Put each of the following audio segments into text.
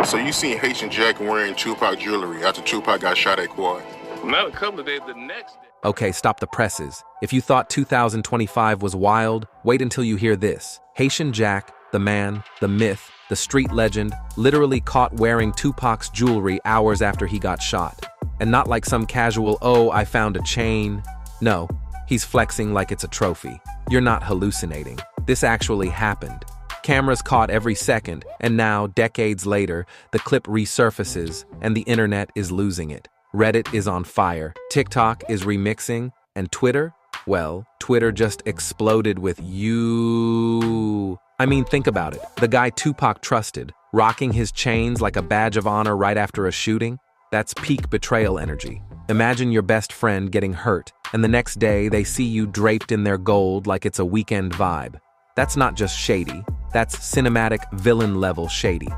So you seen Haitian Jack wearing Tupac jewelry after Tupac got shot at Quad? Not a couple of days, the next day. Okay, stop the presses. If you thought 2025 was wild, wait until you hear this. Haitian Jack, the man, the myth, the street legend, literally caught wearing Tupac's jewelry hours after he got shot. And not like some casual, oh, I found a chain. No, he's flexing like it's a trophy. You're not hallucinating. This actually happened. Cameras caught every second, and now, decades later, the clip resurfaces, and the internet is losing it. Reddit is on fire, TikTok is remixing, and Twitter? Well, Twitter just exploded with you. I mean, think about it. The guy Tupac trusted, rocking his chains like a badge of honor right after a shooting? That's peak betrayal energy. Imagine your best friend getting hurt, and the next day they see you draped in their gold like it's a weekend vibe. That's not just shady, that's cinematic villain-level shady.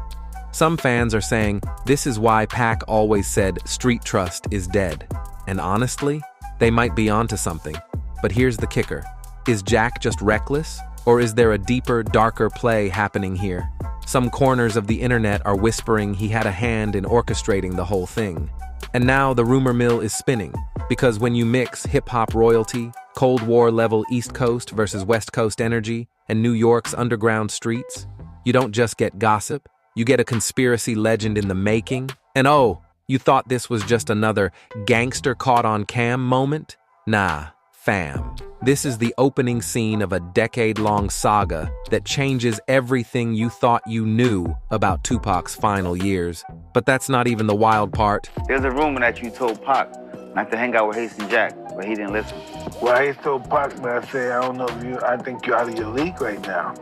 Some fans are saying this is why Pac always said street trust is dead. And honestly, they might be onto something. But here's the kicker. Is Jack just reckless? Or is there a deeper, darker play happening here? Some corners of the internet are whispering he had a hand in orchestrating the whole thing. And now the rumor mill is spinning, because when you mix hip-hop royalty, Cold War-level East Coast versus West Coast energy, and New York's underground streets, you don't just get gossip, you get a conspiracy legend in the making. And oh, you thought this was just another gangster caught on cam moment? Nah, fam. This is the opening scene of a decade-long saga that changes everything you thought you knew about Tupac's final years. But that's not even the wild part. There's a rumor that you told Pac not to hang out with Haitian Jack, but he didn't listen. Well, I told Pac, man, I said, I don't know if I think you're out of your league right now.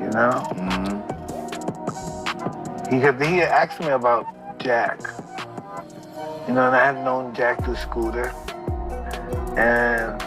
You know? Mm-hmm. He had asked me about Jack. You know, and I had known Jack through Scooter. And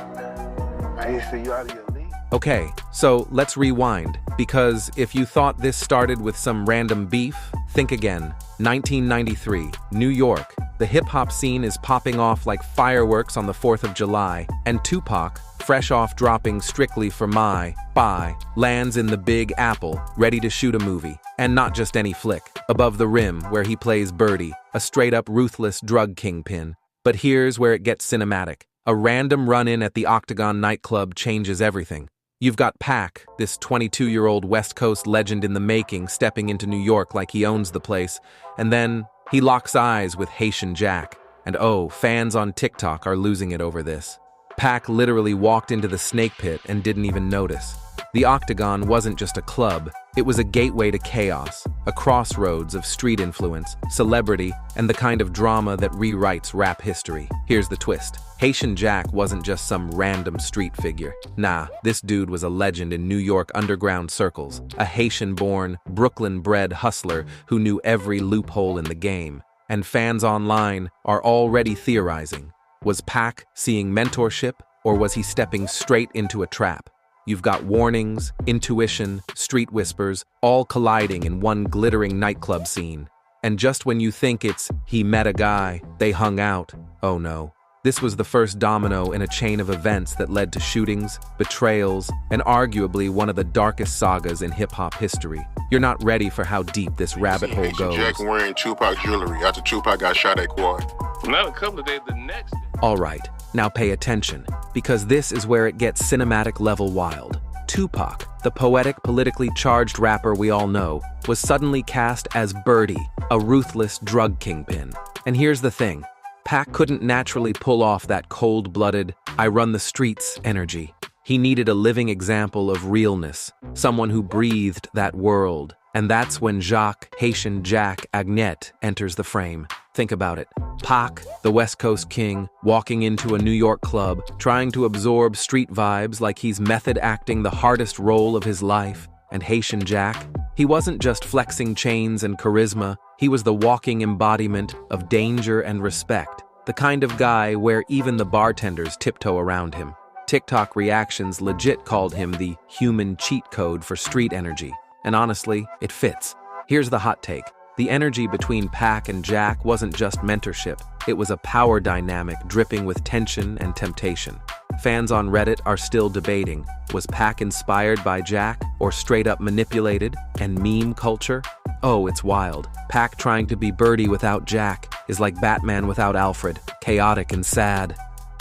I said, you out of your league? Okay, so let's rewind, because if you thought this started with some random beef, think again. 1993, New York. The hip-hop scene is popping off like fireworks on the 4th of July, and Tupac, fresh off dropping Strictly for My, Bye, lands in the Big Apple, ready to shoot a movie. And not just any flick. Above the Rim, where he plays Birdie, a straight-up ruthless drug kingpin. But here's where it gets cinematic. A random run-in at the Octagon nightclub changes everything. You've got Pac, this 22-year-old West Coast legend in the making, stepping into New York like he owns the place, and then he locks eyes with Haitian Jack. And oh, fans on TikTok are losing it over this. Pac literally walked into the snake pit and didn't even notice. The Octagon wasn't just a club, it was a gateway to chaos, a crossroads of street influence, celebrity, and the kind of drama that rewrites rap history. Here's the twist. Haitian Jack wasn't just some random street figure. Nah, this dude was a legend in New York underground circles, a Haitian-born, Brooklyn-bred hustler who knew every loophole in the game. And fans online are already theorizing. Was Pac seeing mentorship, or was he stepping straight into a trap? You've got warnings, intuition, street whispers, all colliding in one glittering nightclub scene. And just when you think it's, he met a guy, they hung out, oh no. This was the first domino in a chain of events that led to shootings, betrayals, and arguably one of the darkest sagas in hip-hop history. You're not ready for how deep this rabbit hole goes. Jack wearing Tupac jewelry after Tupac got shot at Quad. Not a couple of days, the next day. All right, now pay attention, because this is where it gets cinematic level wild. Tupac, the poetic, politically charged rapper we all know, was suddenly cast as Birdie, a ruthless drug kingpin. And here's the thing. Pac couldn't naturally pull off that cold-blooded, I run the streets energy. He needed a living example of realness, someone who breathed that world. And that's when Jacques, Haitian Jack Agnet enters the frame. Think about it. Pac, the West Coast king, walking into a New York club, trying to absorb street vibes like he's method acting the hardest role of his life. And Haitian Jack, he wasn't just flexing chains and charisma, he was the walking embodiment of danger and respect. The kind of guy where even the bartenders tiptoe around him. TikTok reactions legit called him the human cheat code for street energy. And honestly, it fits. Here's the hot take. The energy between Pac and Jack wasn't just mentorship, it was a power dynamic dripping with tension and temptation. Fans on Reddit are still debating, was Pac inspired by Jack or straight up manipulated, and meme culture? Oh, it's wild. Pac trying to be Birdie without Jack is like Batman without Alfred, chaotic and sad.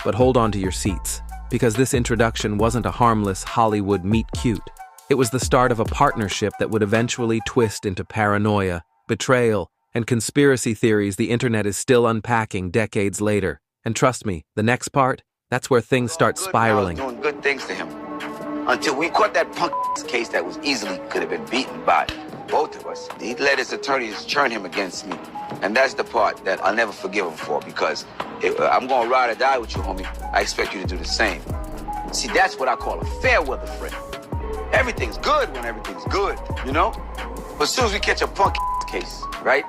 But hold on to your seats, because this introduction wasn't a harmless Hollywood meet cute. It was the start of a partnership that would eventually twist into paranoia, betrayal, and conspiracy theories the internet is still unpacking decades later. And trust me, the next part, that's where things start spiraling. Doing good things to him until we caught that punk case that was easily could have been beaten by both of us. He let his attorneys turn him against me, and that's the part that I'll never forgive him for, because I'm gonna ride or die with you, homie. I expect you to do the same. See, that's what I call a fair weather friend. Everything's good when everything's good, you know? But as soon as we catch a punk case, right?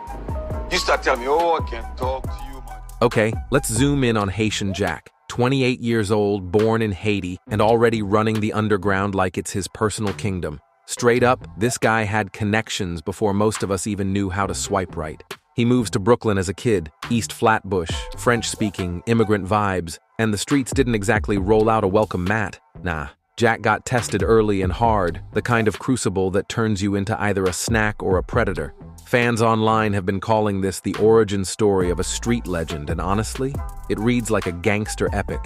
You start telling me, oh, I can't talk to you, man. Okay, let's zoom in on Haitian Jack. 28 years old, born in Haiti, and already running the underground like it's his personal kingdom. Straight up, this guy had connections before most of us even knew how to swipe right. He moves to Brooklyn as a kid, East Flatbush, French-speaking, immigrant vibes, and the streets didn't exactly roll out a welcome mat. Nah, Jack got tested early and hard, the kind of crucible that turns you into either a snack or a predator. Fans online have been calling this the origin story of a street legend, and honestly, it reads like a gangster epic.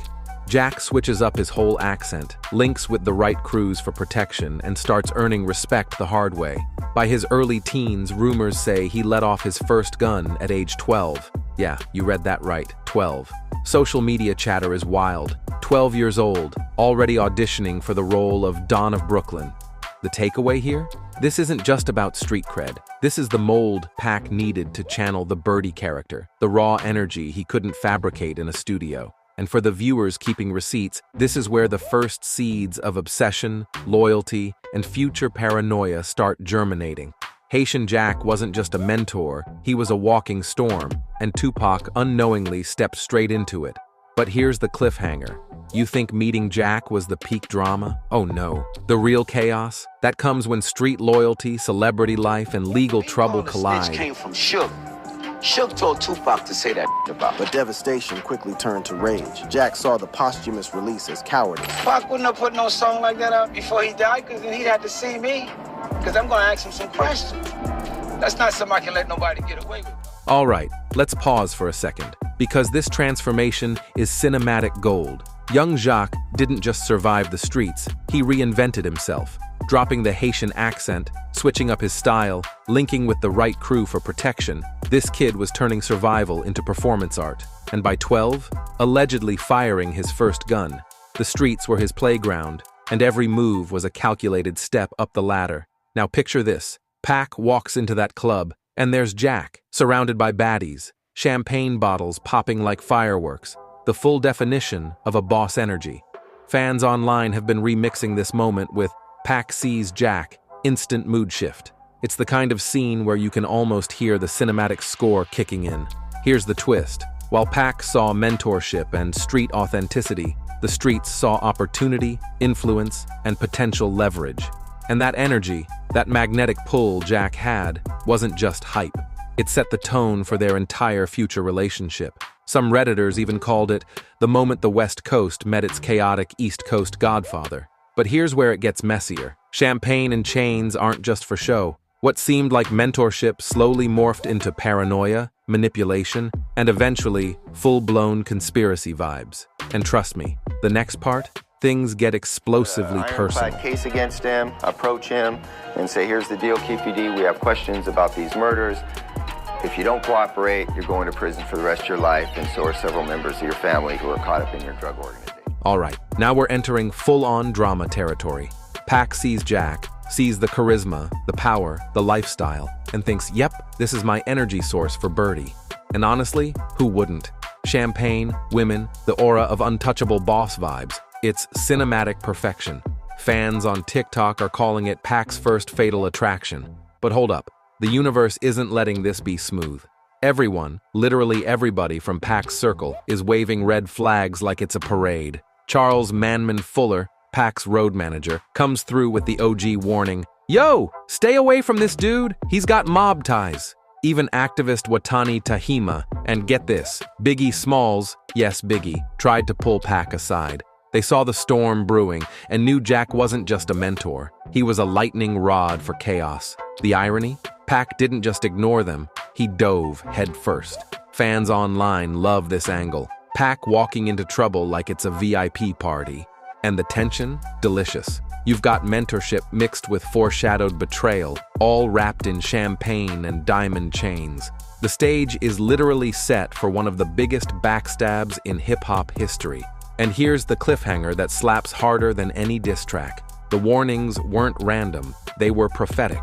Jack switches up his whole accent, links with the right crews for protection, and starts earning respect the hard way. By his early teens, rumors say he let off his first gun at age 12. Yeah, you read that right, 12. Social media chatter is wild. 12 years old, already auditioning for the role of Don of Brooklyn. The takeaway here? This isn't just about street cred. This is the mold Pac needed to channel the Birdie character, the raw energy he couldn't fabricate in a studio. And for the viewers keeping receipts, this is where the first seeds of obsession, loyalty, and future paranoia start germinating. Haitian Jack wasn't just a mentor, he was a walking storm, and Tupac unknowingly stepped straight into it. But here's the cliffhanger. You think meeting Jack was the peak drama? Oh no. The real chaos? That comes when street loyalty, celebrity life, and legal trouble collide. This came from Suge. Suge told Tupac to say that about. But devastation quickly turned to rage. Jack saw the posthumous release as cowardice. Pac wouldn't have put no song like that out before he died, because then he'd have to see me. Because I'm going to ask him some questions. That's not something I can let nobody get away with. All right, let's pause for a second, because this transformation is cinematic gold. Young Jacques didn't just survive the streets, he reinvented himself, dropping the Haitian accent, switching up his style, linking with the right crew for protection. This kid was turning survival into performance art, and by 12, allegedly firing his first gun. The streets were his playground, and every move was a calculated step up the ladder. Now picture this. Pac walks into that club, and there's Jack, surrounded by baddies, champagne bottles popping like fireworks, the full definition of a boss energy. Fans online have been remixing this moment with Pac sees Jack, instant mood shift. It's the kind of scene where you can almost hear the cinematic score kicking in. Here's the twist. While Pac saw mentorship and street authenticity, the streets saw opportunity, influence, and potential leverage. And that energy, that magnetic pull Jack had, wasn't just hype. It set the tone for their entire future relationship. Some Redditors even called it the moment the West Coast met its chaotic East Coast godfather. But here's where it gets messier. Champagne and chains aren't just for show. What seemed like mentorship slowly morphed into paranoia, manipulation, and eventually full-blown conspiracy vibes. And trust me, the next part? Things get explosively personal. Ironclad case against him, approach him, and say, here's the deal, Kefi D, we have questions about these murders. If you don't cooperate, you're going to prison for the rest of your life, and so are several members of your family who are caught up in your drug organization. All right, now we're entering full-on drama territory. Pac sees Jack, sees the charisma, the power, the lifestyle, and thinks, yep, this is my energy source for Birdie. And honestly, who wouldn't? Champagne, women, the aura of untouchable boss vibes. It's cinematic perfection. Fans on TikTok are calling it Pac's first fatal attraction. But hold up, the universe isn't letting this be smooth. Everyone, literally everybody from Pac's circle, is waving red flags like it's a parade. Charles Manman Fuller, Pac's road manager, comes through with the OG warning, "Yo, stay away from this dude, he's got mob ties." Even activist Watani Tahima, and get this, Biggie Smalls, yes Biggie, tried to pull Pac aside. They saw the storm brewing and knew Jack wasn't just a mentor. He was a lightning rod for chaos. The irony? Pac didn't just ignore them, he dove headfirst. Fans online love this angle. Pac walking into trouble like it's a VIP party. And the tension? Delicious. You've got mentorship mixed with foreshadowed betrayal, all wrapped in champagne and diamond chains. The stage is literally set for one of the biggest backstabs in hip-hop history. And here's the cliffhanger that slaps harder than any diss track. The warnings weren't random, they were prophetic.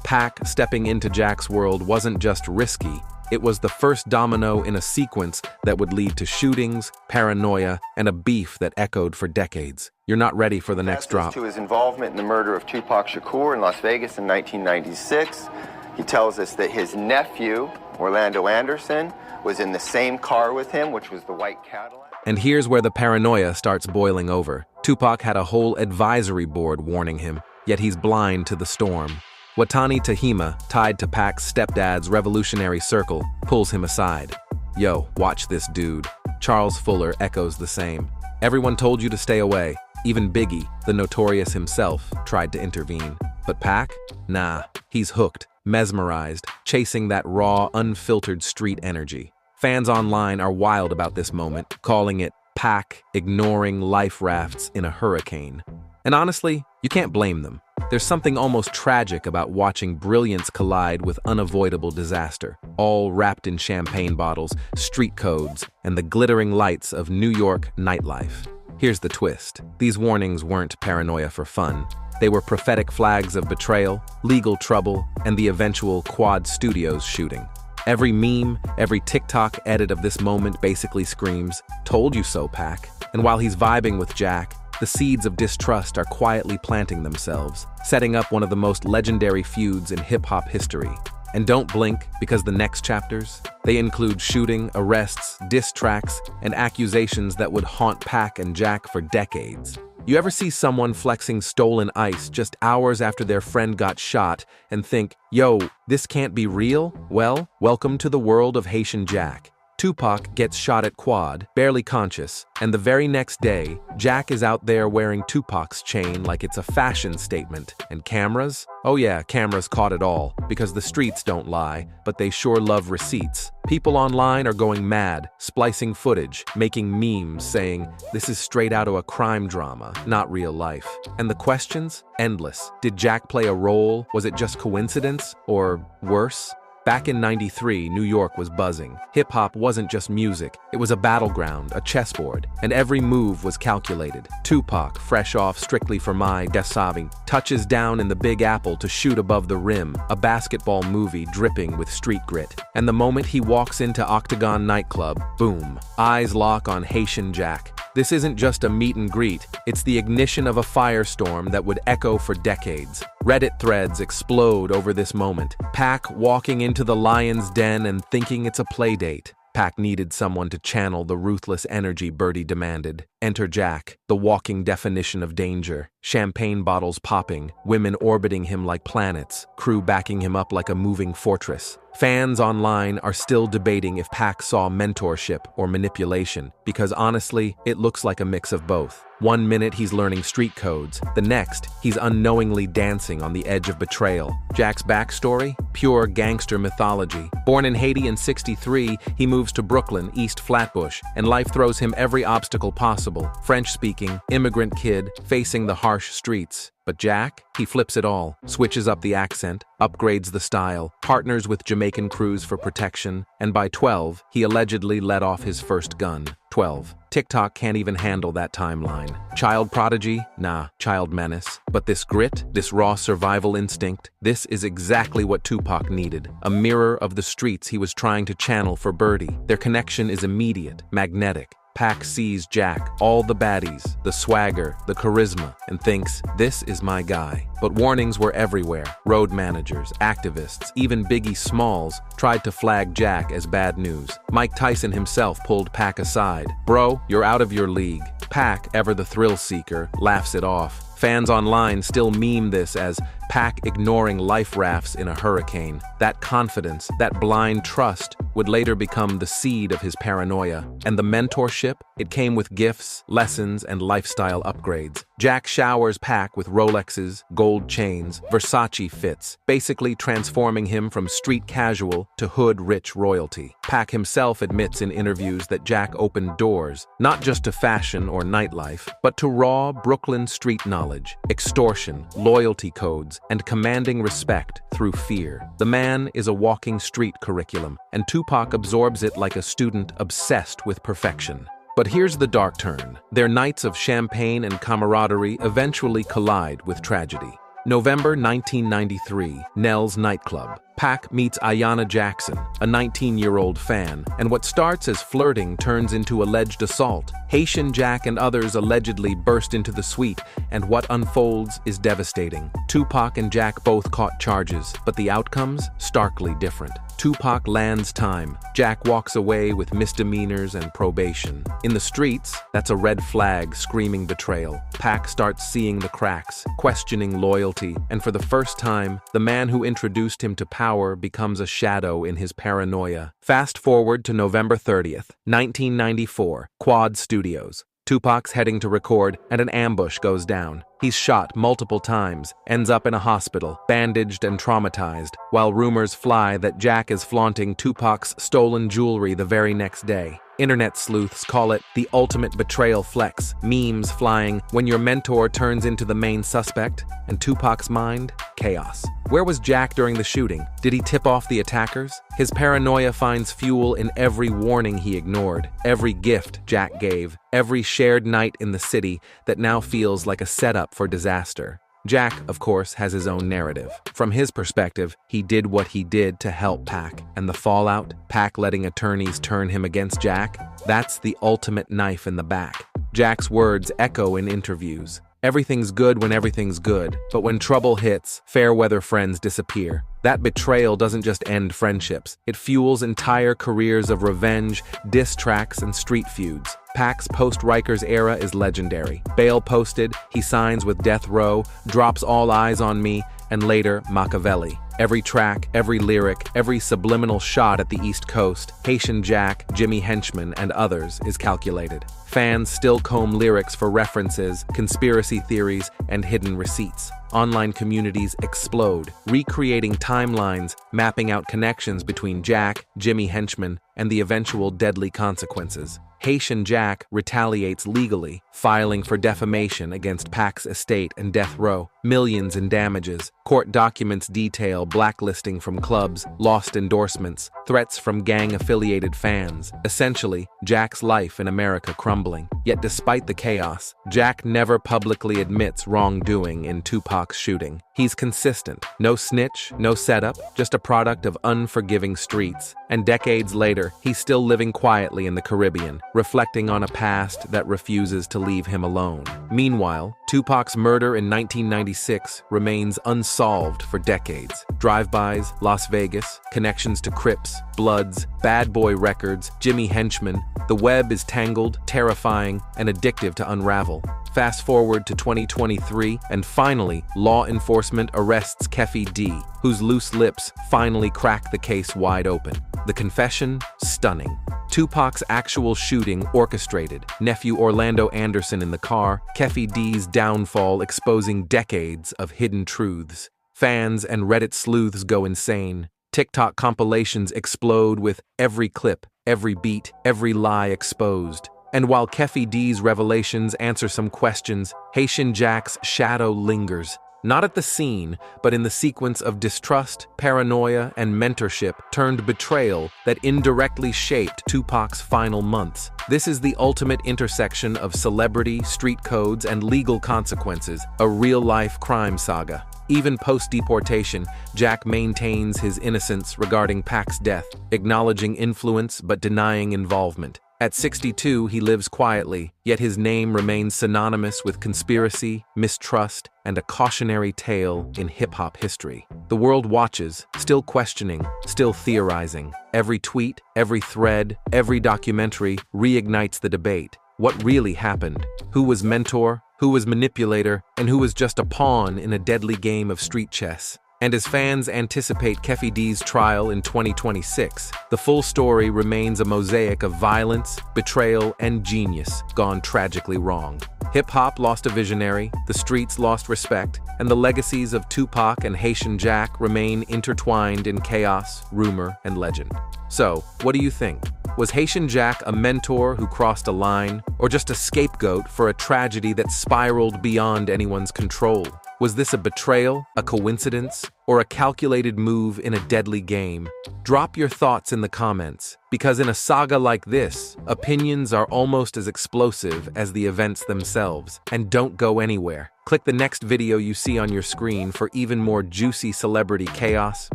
Pac stepping into Jack's world wasn't just risky, it was the first domino in a sequence that would lead to shootings, paranoia, and a beef that echoed for decades. You're not ready for the next drop. To his involvement in the murder of Tupac Shakur in Las Vegas in 1996, he tells us that his nephew, Orlando Anderson, was in the same car with him, which was the white Cadillac. And here's where the paranoia starts boiling over. Tupac had a whole advisory board warning him, yet he's blind to the storm. Watani Tahima, tied to Pac's stepdad's revolutionary circle, pulls him aside. Yo, watch this dude. Charles Fuller echoes the same. Everyone told you to stay away. Even Biggie, the Notorious himself, tried to intervene. But Pac? Nah, he's hooked, mesmerized, chasing that raw, unfiltered street energy. Fans online are wild about this moment, calling it Pac ignoring life rafts in a hurricane. And honestly, you can't blame them. There's something almost tragic about watching brilliance collide with unavoidable disaster, all wrapped in champagne bottles, street codes, and the glittering lights of New York nightlife. Here's the twist. These warnings weren't paranoia for fun. They were prophetic flags of betrayal, legal trouble, and the eventual Quad Studios shooting. Every meme, every TikTok edit of this moment basically screams, "Told you so, Pac." And while he's vibing with Jack, the seeds of distrust are quietly planting themselves, setting up one of the most legendary feuds in hip-hop history. And don't blink, because the next chapters, they include shooting, arrests, diss tracks, and accusations that would haunt Pac and Jack for decades. You ever see someone flexing stolen ice just hours after their friend got shot and think, yo, this can't be real? Well, welcome to the world of Haitian Jack. Tupac gets shot at Quad, barely conscious, and the very next day, Jack is out there wearing Tupac's chain like it's a fashion statement. And cameras? Oh yeah, cameras caught it all, because the streets don't lie, but they sure love receipts. People online are going mad, splicing footage, making memes saying, this is straight out of a crime drama, not real life. And the questions? Endless. Did Jack play a role? Was it just coincidence? Or worse? Back in '93, New York was buzzing. Hip-hop wasn't just music, it was a battleground, a chessboard, and every move was calculated. Tupac, fresh off Strictly for My Desavi, touches down in the Big Apple to shoot above the rim, a basketball movie dripping with street grit. And the moment he walks into Octagon nightclub, boom, eyes lock on Haitian Jack. This isn't just a meet and greet, it's the ignition of a firestorm that would echo for decades. Reddit threads explode over this moment. Pac walking into the lion's den and thinking it's a playdate. Pac needed someone to channel the ruthless energy Birdie demanded. Enter Jack, the walking definition of danger. Champagne bottles popping, women orbiting him like planets, crew backing him up like a moving fortress. Fans online are still debating if Pac saw mentorship or manipulation, because honestly, it looks like a mix of both. One minute he's learning street codes, the next, he's unknowingly dancing on the edge of betrayal. Jack's backstory? Pure gangster mythology. Born in Haiti in '63, he moves to Brooklyn, East Flatbush, and life throws him every obstacle possible. French-speaking, immigrant kid, facing the harsh streets. But Jack, he flips it all, switches up the accent, upgrades the style, partners with Jamaican crews for protection, and by 12, he allegedly let off his first gun. 12. TikTok can't even handle that timeline. Child prodigy? Nah, child menace. But this grit, this raw survival instinct, this is exactly what Tupac needed. A mirror of the streets he was trying to channel for Birdie. Their connection is immediate, magnetic. Pac sees Jack, all the baddies, the swagger, the charisma, and thinks, this is my guy. But warnings were everywhere. Road managers, activists, even Biggie Smalls tried to flag Jack as bad news. Mike Tyson himself pulled Pac aside. Bro, you're out of your league. Pac, ever the thrill seeker, laughs it off. Fans online still meme this as Pac ignoring life rafts in a hurricane. That confidence, that blind trust, would later become the seed of his paranoia. And the mentorship? It came with gifts, lessons, and lifestyle upgrades. Jack showers Pac with Rolexes, gold chains, Versace fits, basically transforming him from street casual to hood-rich royalty. Pac himself admits in interviews that Jack opened doors, not just to fashion or nightlife, but to raw Brooklyn street knowledge, extortion, loyalty codes, and commanding respect through fear. The man is a walking street curriculum, and Tupac absorbs it like a student obsessed with perfection. But here's the dark turn. Their nights of champagne and camaraderie eventually collide with tragedy. November 1993, Nell's nightclub. Pac meets Ayanna Jackson, a 19-year-old fan, and what starts as flirting turns into alleged assault. Haitian Jack and others allegedly burst into the suite, and what unfolds is devastating. Tupac and Jack both caught charges, but the outcomes starkly different. Tupac lands time. Jack walks away with misdemeanors and probation. In the streets, that's a red flag screaming betrayal. Pac starts seeing the cracks, questioning loyalty, and for the first time, the man who introduced him to power becomes a shadow in his paranoia. Fast forward to November 30th, 1994, Quad Studios. Tupac's heading to record, and an ambush goes down. He's shot multiple times, ends up in a hospital, bandaged and traumatized, while rumors fly that Jack is flaunting Tupac's stolen jewelry the very next day. Internet sleuths call it the ultimate betrayal flex, memes flying when your mentor turns into the main suspect, and Tupac's mind, chaos. Where was Jack during the shooting? Did he tip off the attackers? His paranoia finds fuel in every warning he ignored, every gift Jack gave, every shared night in the city that now feels like a setup for disaster. Jack, of course, has his own narrative. From his perspective, he did what he did to help Pac, and the fallout, Pac letting attorneys turn him against Jack, that's the ultimate knife in the back. Jack's words echo in interviews. Everything's good when everything's good, but when trouble hits, fair-weather friends disappear. That betrayal doesn't just end friendships. It fuels entire careers of revenge, diss tracks, and street feuds. Pac's post-Rikers era is legendary. Bail posted, he signs with Death Row, drops All Eyes on Me, and later Machiavelli. Every track, every lyric, every subliminal shot at the East Coast, Haitian Jack, Jimmy Henchman, and others is calculated. Fans still comb lyrics for references, conspiracy theories, and hidden receipts. Online communities explode, recreating timelines, mapping out connections between Jack, Jimmy Henchman, and the eventual deadly consequences. Haitian Jack retaliates legally, filing for defamation against Pac's estate and Death Row. Millions in damages. Court documents detail blacklisting from clubs, lost endorsements, threats from gang-affiliated fans. Essentially, Jack's life in America crumbling. Yet despite the chaos, Jack never publicly admits wrongdoing in Tupac's shooting. He's consistent. No snitch, no setup, just a product of unforgiving streets. And decades later, he's still living quietly in the Caribbean, reflecting on a past that refuses to leave him alone. Meanwhile, Tupac's murder in 1996 remains unsolved for decades. Drive-bys, Las Vegas, connections to Crips, Bloods, Bad Boy Records, Jimmy Henchman. The web is tangled, terrifying, and addictive to unravel. Fast forward to 2023, and finally, law enforcement arrests Kefi D, whose loose lips finally crack the case wide open. The confession? Stunning. Tupac's actual shooting orchestrated, nephew Orlando Anderson in the car, Kefi D's downfall exposing decades of hidden truths. Fans and Reddit sleuths go insane. TikTok compilations explode with every clip, every beat, every lie exposed. And while Kefi D's revelations answer some questions, Haitian Jack's shadow lingers. Not at the scene, but in the sequence of distrust, paranoia, and mentorship turned betrayal that indirectly shaped Tupac's final months. This is the ultimate intersection of celebrity, street codes, and legal consequences, a real-life crime saga. Even post-deportation, Jack maintains his innocence regarding Pac's death, acknowledging influence but denying involvement. At 62, he lives quietly, yet his name remains synonymous with conspiracy, mistrust, and a cautionary tale in hip-hop history. The world watches, still questioning, still theorizing. Every tweet, every thread, every documentary reignites the debate. What really happened? Who was mentor? Who was manipulator? And who was just a pawn in a deadly game of street chess? And as fans anticipate Kefi D's trial in 2026, the full story remains a mosaic of violence, betrayal, and genius gone tragically wrong. Hip-hop lost a visionary, the streets lost respect, and the legacies of Tupac and Haitian Jack remain intertwined in chaos, rumor, and legend. So, what do you think? Was Haitian Jack a mentor who crossed a line, or just a scapegoat for a tragedy that spiraled beyond anyone's control? Was this a betrayal, a coincidence, or a calculated move in a deadly game? Drop your thoughts in the comments, because in a saga like this, opinions are almost as explosive as the events themselves. And don't go anywhere. Click the next video you see on your screen for even more juicy celebrity chaos,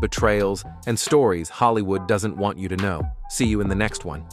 betrayals, and stories Hollywood doesn't want you to know. See you in the next one.